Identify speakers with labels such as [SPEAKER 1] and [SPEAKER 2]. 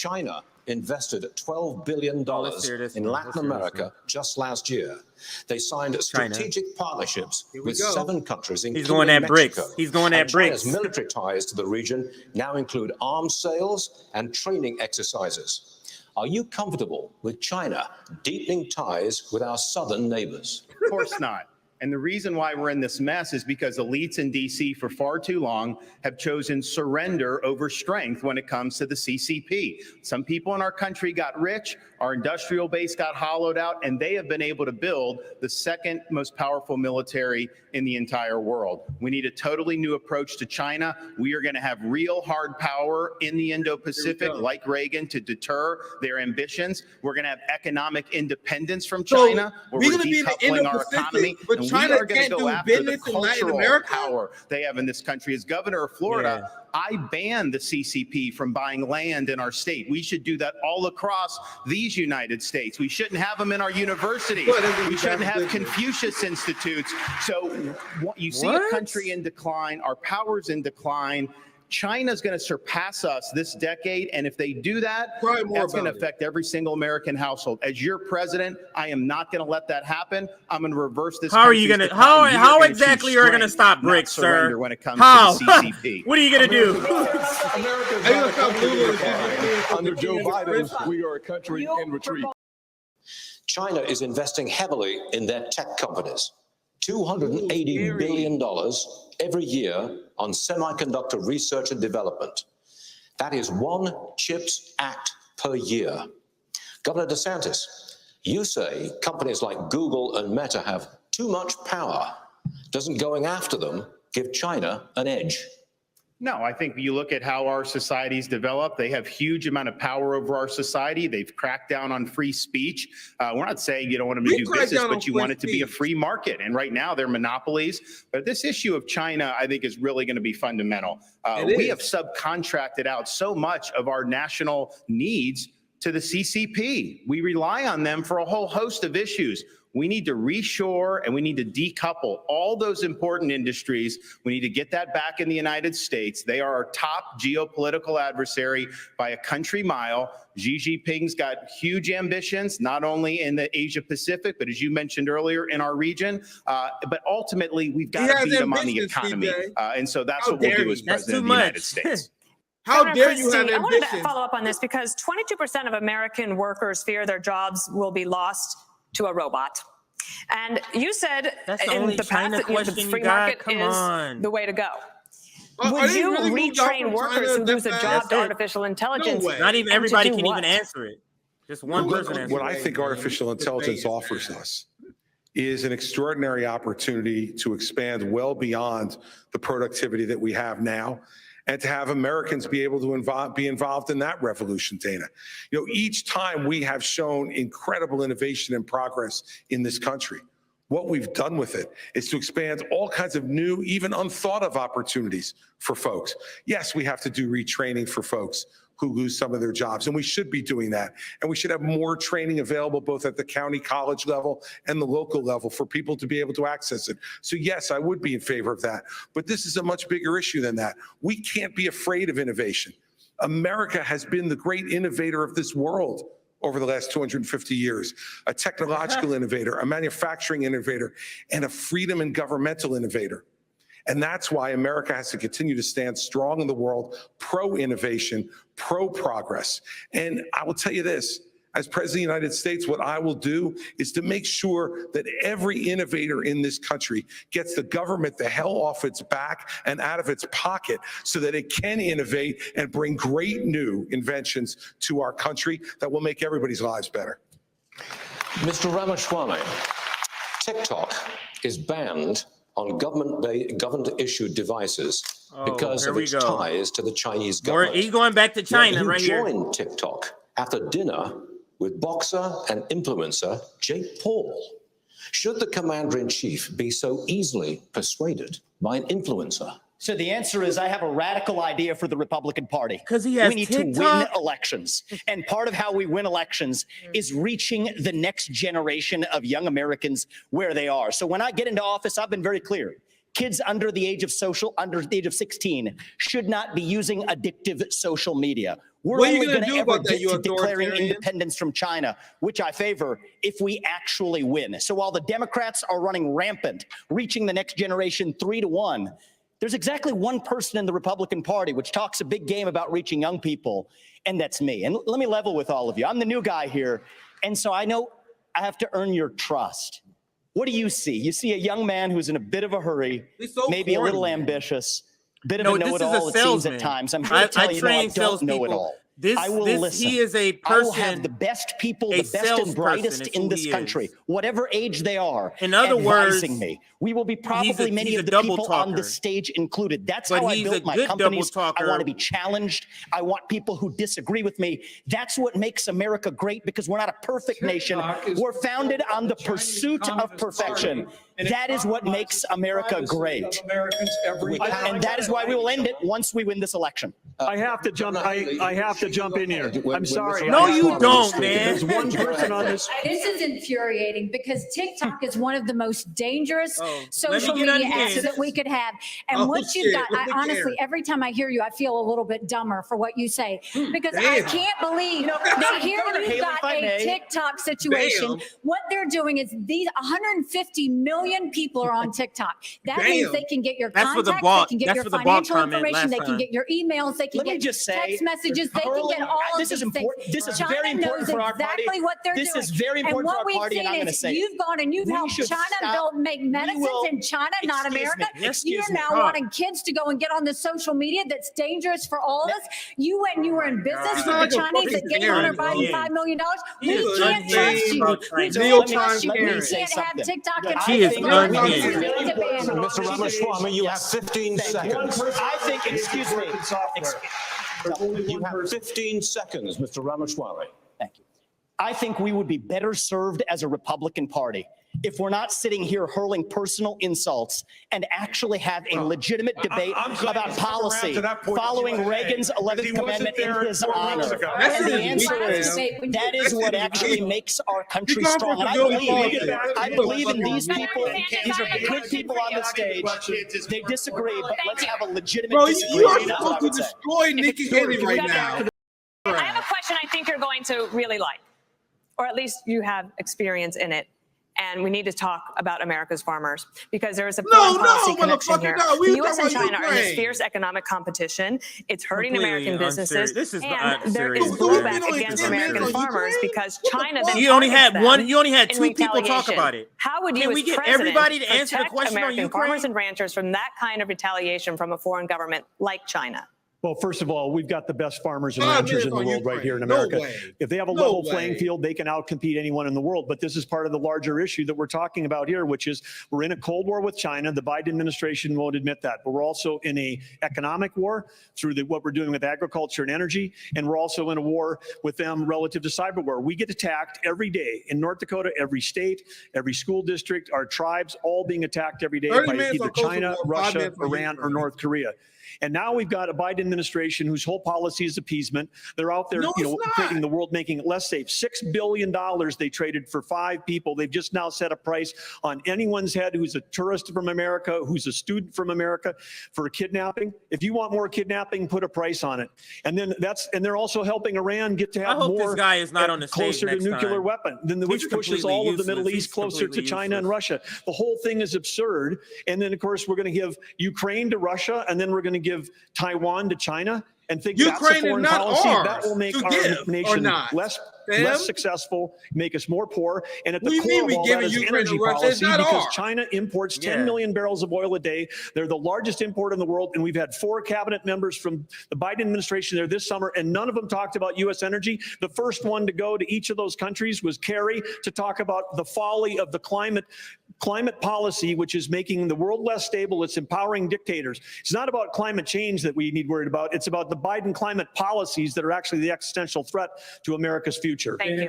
[SPEAKER 1] China invested $12 billion in Latin America just last year. They signed strategic partnerships with 7 countries, including Mexico.
[SPEAKER 2] He's going at BRICS.
[SPEAKER 1] China's military ties to the region now include arms sales and training exercises. Are you comfortable with China deepening ties with our southern neighbors?
[SPEAKER 3] Of course not. And the reason why we're in this mess is because elites in D.C. for far too long have chosen surrender over strength when it comes to the CCP. Some people in our country got rich, our industrial base got hollowed out, and they have been able to build the second most powerful military in the entire world. We need a totally new approach to China. We are going to have real hard power in the Indo-Pacific, like Reagan, to deter their ambitions. We're going to have economic independence from China, where we're decoupling our economy.
[SPEAKER 4] But China
[SPEAKER 3] we are going to
[SPEAKER 4] can't
[SPEAKER 3] go
[SPEAKER 4] do
[SPEAKER 3] after the
[SPEAKER 4] business in Latin
[SPEAKER 3] cultural
[SPEAKER 4] America?
[SPEAKER 3] power they have in this country. As governor of Florida, I banned the CCP from buying land in our state. We should do that all across these United States. We shouldn't have them in our universities. We shouldn't have Confucius institutes. So you see a country in decline, our power's in decline. China's going to surpass us this decade, and if they do that, that's going to affect every single American household. As your president, I am not going to let that happen. I'm going to reverse this.
[SPEAKER 2] How are you going to? How exactly are you going to stop BRICS, sir?
[SPEAKER 3] When it comes
[SPEAKER 2] how?
[SPEAKER 3] To the CCP.
[SPEAKER 2] What are you going to do?
[SPEAKER 5] Under Joe Biden, we are a country in retreat.
[SPEAKER 1] China is investing heavily in their tech companies. $280 billion every year on semiconductor research and development. That is 1 CHIPS Act per year. Governor DeSantis, you say companies like Google and Meta have too much power. Doesn't going after them give China an edge?
[SPEAKER 3] No, I think you look at how our societies develop. They have huge amount of power over our society. They've cracked down on free speech. We're not saying you don't want them to do business, but you want it to be a free market. And right now they're monopolies. But this issue of China, I think, is really going to be fundamental. We have subcontracted out so much of our national needs to the CCP. We rely on them for a whole host of issues. We need to reshore and we need to decouple all those important industries. We need to get that back in the United States. They are our top geopolitical adversary by a country mile. Xi Jinping's got huge ambitions, not only in the Asia Pacific, but as you mentioned earlier, in our region. But ultimately, we've got to beat him on the economy. And so that's what we'll do as president of the United States.
[SPEAKER 4] How dare you have ambition?
[SPEAKER 6] I wanted to follow up on this because 22% of American workers fear their jobs will be lost to a robot. And you said in the past that the free market is the way to go. Would you retrain workers who lose a job to artificial intelligence?
[SPEAKER 2] Not even everybody can even answer it. Just one person.
[SPEAKER 7] What I think artificial intelligence offers us is an extraordinary opportunity to expand well beyond the productivity that we have now, and to have Americans be able to be involved in that revolution, Dana. You know, each time we have shown incredible innovation and progress in this country. What we've done with it is to expand all kinds of new, even unthought of opportunities for folks. Yes, we have to do retraining for folks who lose some of their jobs, and we should be doing that. And we should have more training available both at the county college level and the local level for people to be able to access it. So yes, I would be in favor of that. But this is a much bigger issue than that. We can't be afraid of innovation. America has been the great innovator of this world over the last 250 years, a technological innovator, a manufacturing innovator, and a freedom and governmental innovator. And that's why America has to continue to stand strong in the world, pro-innovation, pro-progress. And I will tell you this, as President of the United States, what I will do is to make sure that every innovator in this country gets the government the hell off its back and out of its pocket so that it can innovate and bring great new inventions to our country that will make everybody's lives better.
[SPEAKER 1] Mr. Ramaswamy, TikTok is banned on government-issued devices because of its ties to the Chinese government.
[SPEAKER 2] He's going back to China right here.
[SPEAKER 1] He joined TikTok after dinner with boxer and influencer Jake Paul. Should the commander-in-chief be so easily persuaded by an influencer?
[SPEAKER 8] So the answer is I have a radical idea for the Republican Party.
[SPEAKER 2] Because he has
[SPEAKER 8] We need
[SPEAKER 2] TikTok?
[SPEAKER 8] to win elections. And part of how we win elections is reaching the next generation of young Americans where they are. So when I get into office, I've been very clear. Kids under the age of 16 should not be using addictive social media. We're
[SPEAKER 4] What are you
[SPEAKER 8] only
[SPEAKER 4] gonna
[SPEAKER 8] going to
[SPEAKER 4] do
[SPEAKER 8] ever
[SPEAKER 4] about that,
[SPEAKER 8] get
[SPEAKER 4] you
[SPEAKER 8] to declaring
[SPEAKER 4] authoritarian?
[SPEAKER 8] independence from China, which I favor, if we actually win. So while the Democrats are running rampant, reaching the next generation 3-1, there's exactly one person in the Republican Party which talks a big game about reaching young people, and that's me. And let me level with all of you. I'm the new guy here, and so I know I have to earn your trust. What do you see? You see a young man who's in a bit of a hurry, maybe a little ambitious, bit of a know-it-all, it seems at times. I'm here to tell you, no, I don't know it all. I will listen.
[SPEAKER 2] He is a person.
[SPEAKER 8] I will have the best people, the best and brightest in this country, whatever age they are,
[SPEAKER 2] in other words,
[SPEAKER 8] me. We will be probably many of the people on the stage included. That's how I built my companies. I want to be challenged. I want people who disagree with me. That's what makes America great, because we're not a perfect nation. We're founded on the pursuit of perfection. That is what makes America great. And that is why we will end it once we win this election.
[SPEAKER 9] I have to jump. I have to jump in here. I'm sorry.
[SPEAKER 2] No, you don't, man.
[SPEAKER 9] There's one person on this.
[SPEAKER 10] This is infuriating because TikTok is one of the most dangerous social media apps that we could have. And what you've got, I honestly, every time I hear you, I feel a little bit dumber for what you say, because I can't believe that here you've got a TikTok situation. What they're doing is these 150 million people are on TikTok. That means they can get your contacts, they can get your financial information, they can get your emails, they can get text messages, they can get all of these things.
[SPEAKER 8] This is very important for our party.
[SPEAKER 10] Exactly what they're doing.
[SPEAKER 8] This is very important for our party, and I'm going to say
[SPEAKER 10] you've gone and you've helped China make medicines in China, not America. You're now wanting kids to go and get on the social media that's dangerous for all of us. You went and you were in business with the Chinese that gave Hunter Biden $5 million. We can't trust you. We don't trust you. We can't have TikTok and
[SPEAKER 2] She is
[SPEAKER 1] Mr. Ramaswamy, you have 15 seconds.
[SPEAKER 8] I think, excuse me.
[SPEAKER 1] You have 15 seconds, Mr. Ramaswamy.
[SPEAKER 8] Thank you. I think we would be better served as a Republican Party if we're not sitting here hurling personal insults and actually have a legitimate debate about policy following Reagan's 11th commandment in his honor. And the answer is, that is what actually makes our country strong. And I believe in these people. These are good people on the stage. They disagree, but let's have a legitimate disagreement.
[SPEAKER 4] You are supposed to destroy Nikki Haley right now.
[SPEAKER 6] I have a question I think you're going to really like, or at least you have experience in it. And we need to talk about America's farmers, because there is a foreign policy connection here. The U.S. and China are in this fierce economic competition. It's hurting American businesses. And there is blowback against American farmers because China then
[SPEAKER 2] You only had two people talk about it.
[SPEAKER 6] How would you,
[SPEAKER 2] Can we get everybody to answer the question on
[SPEAKER 6] American
[SPEAKER 2] Ukraine?
[SPEAKER 6] farmers and ranchers from that kind of retaliation from a foreign government like China?
[SPEAKER 9] Well, first of all, we've got the best farmers and ranchers in the world right here in America. If they have a level playing field, they can outcompete anyone in the world. But this is part of the larger issue that we're talking about here, which is we're in a Cold War with China. The Biden administration won't admit that. But we're also in a economic war through what we're doing with agriculture and energy. And we're also in a war with them relative to cyber war. We get attacked every day in North Dakota, every state, every school district, our tribes, all being attacked every day by either China, Russia, Iran, or North Korea. And now we've got a Biden administration whose whole policy is appeasement. They're out there, creating the world, making it less safe. $6 billion they traded for 5 people. They've just now set a price on anyone's head who's a tourist from America, who's a student from America, for kidnapping. If you want more kidnapping, put a price on it. And then they're also helping Iran get to have more.
[SPEAKER 2] This guy is not on the stage
[SPEAKER 9] closer to nuclear weapon, which pushes all of the Middle East closer to China and Russia. The whole thing is absurd. And then, of course, we're going to give Ukraine to Russia, and then we're going to give Taiwan to China, and think that's a foreign policy. That will make our nation less successful, make us more poor. And at the core of all that is energy policy, because China imports 10 million barrels of oil a day. They're the largest importer in the world. And we've had 4 cabinet members from the Biden administration there this summer, and none of them talked about U.S. energy. The first one to go to each of those countries was Kerry, to talk about the folly of the climate policy, which is making the world less stable. It's empowering dictators. It's not about climate change that we need worried about. It's about the Biden climate policies that are actually the existential threat to America's future.
[SPEAKER 6] Thank you.